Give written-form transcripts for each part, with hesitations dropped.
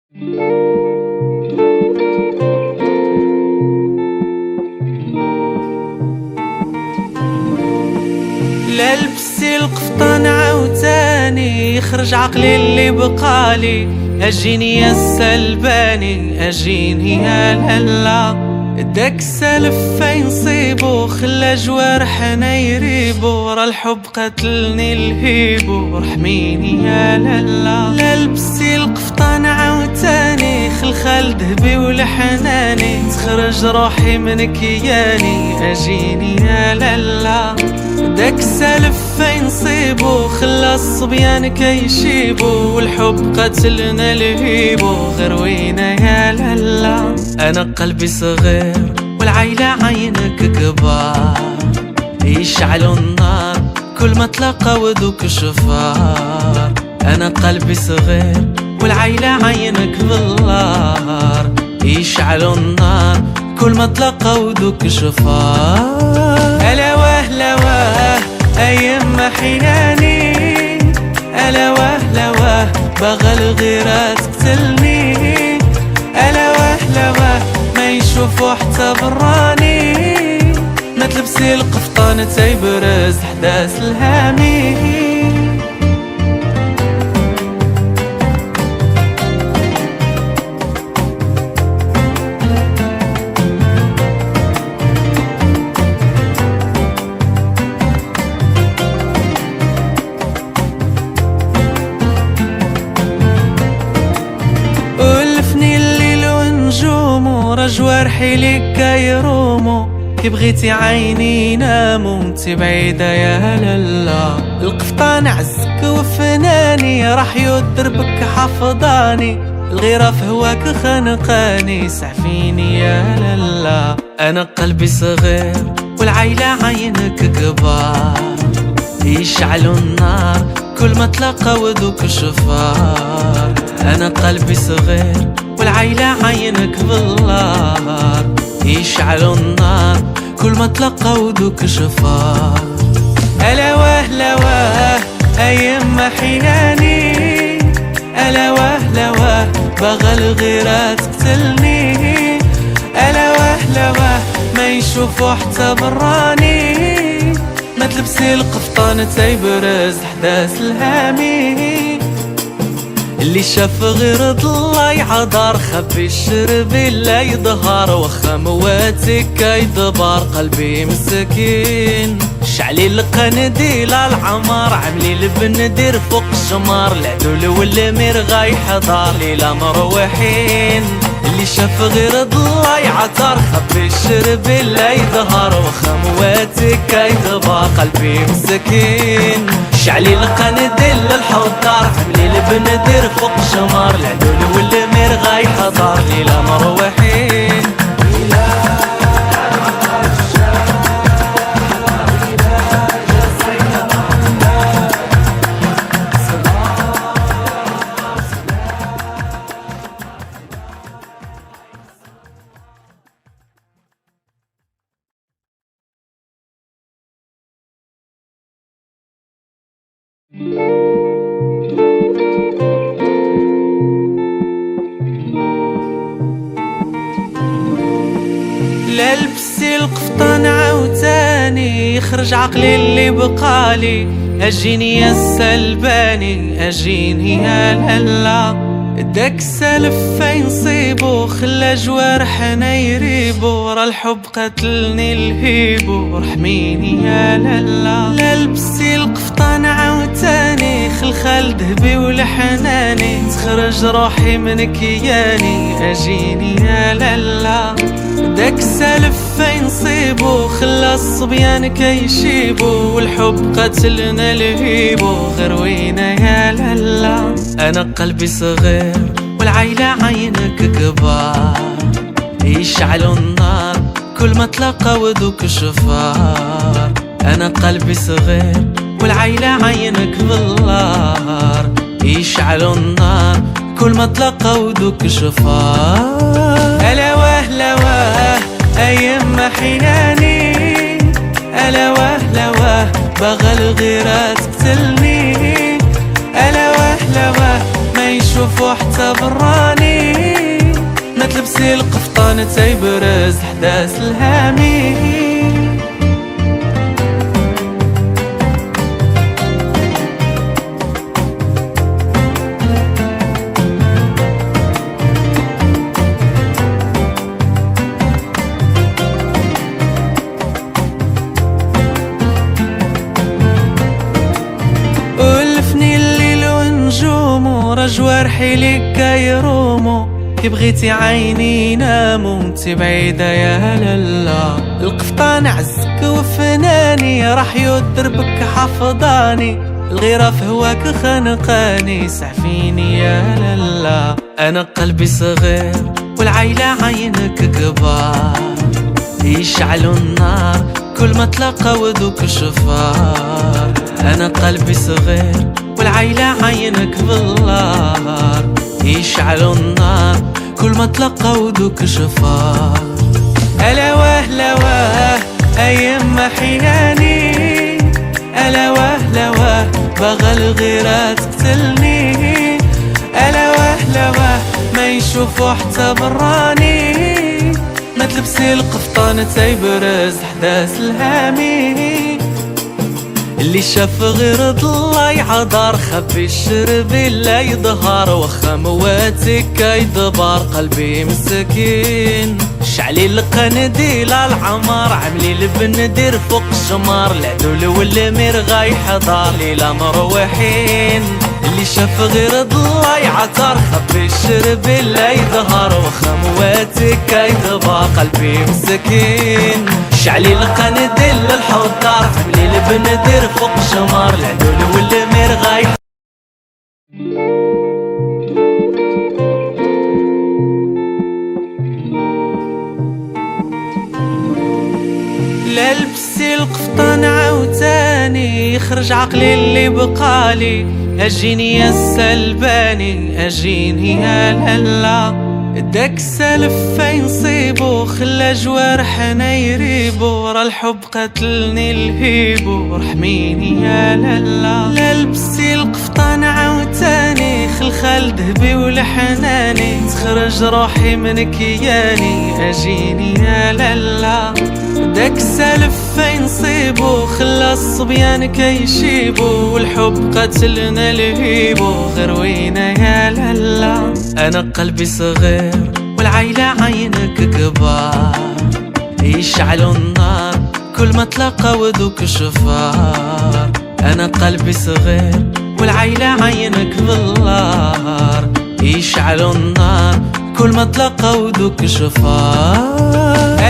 لا لبسي القفطان عاوتاني يخرج عقلي اللي بقالي، اجيني يا السلباني اجيني يا لالا. داك السالف فين صيبو خلى جوارحنا يريبو، راه الحب قتلني الهيبو رحميني يا لالا. لا لبسي القفطان عاوتاني خلخال ذهبي ولحناني، تخرج روحي من كياني اجيني يا لالا. داك السالف فين صيبو خلى الصبيان كيشيبو، والحب قتلنا الهيبو غير وينا يا لالا. انا قلبي صغير والعيلة عينك كبار، يشعلوا النار كل ما تلاقاو ذوك شفار. انا قلبي صغير والعيلة عينك بالنار، يشعلوا النار كل ما تلاقاو ذوك شفار. ألا وهلا واه أيام ما حياني، ألا وهلا واه باغا الغيرة تقتلني، ألا وهلا واه ما يشوفوا حتى براني، ما تلبسي القفطان تيبرز حداس الهامي. ولفني الليل ونجومو راه جوارحي ليك كيرومو، كي بغيتي عيني ينامو انتي بعيدة يا لالا. القفطان عزك وفناني راح يدربك حفظاني، الغيرة في هواك خنقاني سعفيني يا لالا. انا قلبي صغير والعيلة عينك كبار، يشعلوا النار كل ما تلاقاو ذوك شفار. انا قلبي صغير والعيلة عينك بالنار، يشعلوا النار كل ما تلاقاو ذوك شفار. ألا وهلا واه أيام ما حياني، ألا وهلا واه باغا الغيرة تقتلني، ألا وهلا واه ما يشوفوا حتى براني، ما تلبسي القفطان تيبرز حداس الهامي. اللي شاف غير ضلا يعذر خبي الشرب لا يظهر، وخا مواتك كيدبر قلبي مسكين. شعلي القنديل العمر عملي البندير فوق الشمر، العدول والمير غيحضر ليلة مروحين. اللي شاف غير ضلا يعذر خبي الشرب لا يظهر، وخا مواتك كيدبر قلبي مسكين. شعلي القنديل الحضار عملي البندير فوق الشمر، العدول والمير غيحضر ليلة مروحين. لا لبسي القفطان عاوتاني يخرج عقلي اللي بقالي، اجيني يا السلباني اجيني يا لالا. داك السالف فين صيبو خلى جوارحنا يريبو، راه الحب قتلني الهيبو رحميني يا لالا. لا لبسي القفطان عاوتاني خلخال ذهبي ولحناني، تخرج روحي من كياني اجيني يا لالا. داك السالف فين صيبو خلى الصبيان كيشيبو، والحب قتلنا الهيبو غير وينا يا لالا. انا قلبي صغير والعيلة عينك كبار، يشعلوا النار كل ما تلاقاو ذوك شفار. انا قلبي صغير والعيلة عينك بالنار، يشعلوا النار كل ما تلاقاو ذوك شفار. ألا وهلا واه أيام ما حياني، ألا وهلا واه باغا الغيرة تقتلني، ألا وهلا واه ما يشوفوا حتى براني، تلبسي القفطان تيبرز حداث الهامي. ولفني الليل ونجوم ورا جوارحي ليك كيرومو، كي بغيتي عيني ينامو انتي بعيدة يا لالا. القفطان عزك وفناني راح يدربك حفظاني، الغيرة في هواك خنقاني سعفيني يا لالا. انا قلبي صغير والعيلة عينك كبار، يشعلوا النار كل ما تلاقاو ذوك الشفار. انا قلبي صغير والعيلة عينك بالنار، يشعلوا النار كل ما تلاقاو ذوك الشفار. ألا وهلا واه أيام محياني، ألا وهلا واه باغا الغيرة تقتلني، ألا وهلا واه ما يشوفوا حتى براني. ما تلبسي القفطان تيبرز حداث الهامي، اللي شاف غير ضلا يعذر خبي الشرب لا يظهر، وخا مواتك يدبر قلبي مسكين. شعلي القنديل العمر عملي البندير فوق الشمار، العدول والمير غيحضر ليلة مروحين. اللي شاف غير ضلا يعثر خبي الشرب لا يظهر، وخا مواتك يدبر قلبي مسكين. شعلي القنديل الحضار حملي البندير فوق الشمار، العدول والمير غايح. لا لبسي القفطان عاوتاني يخرج عقلي اللي بقالي، اجيني يا السلباني اجيني يا لالا. داك السالف فين صيبو خلى جوارحنا يريبو، راه الحب قتلني الهيبو رحميني يا لالا. لا لبسي القفطان عاوتاني خلخال ذهبي ولحناني، تخرج روحي من كياني اجيني يا لالا. داك السالف فين صيبو خلى الصبيان كيشيبو، والحب قتلنا الهيبو غير وينا يا لالا. انا قلبي صغير والعيلة عينك كبار، يشعلوا النار كل ما تلاقاو ذوك الشفار. انا قلبي صغير والعيلة عينك بالنار، يشعلوا النار كل ما تلاقاو ذوك الشفار.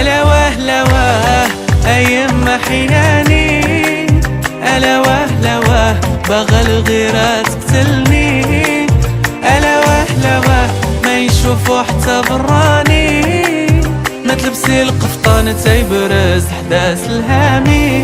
ألا وهلا واه أيام محياني، ألا وهلا واه باغا الغيرة تقتلني، ألا وهلا واه ما يشوفوا حتى براني. ما تلبسي القفطان تيبرز حداث الهامي.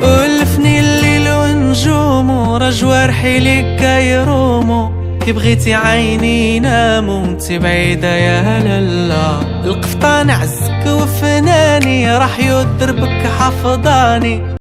ولفني الليل ونجوم ورا جوارحي ليك كيرومو، كي بغيتي عيني ينامو انتي بعيدة يا لالا. القفطان عزك وفناني راح يدربك حفظاني.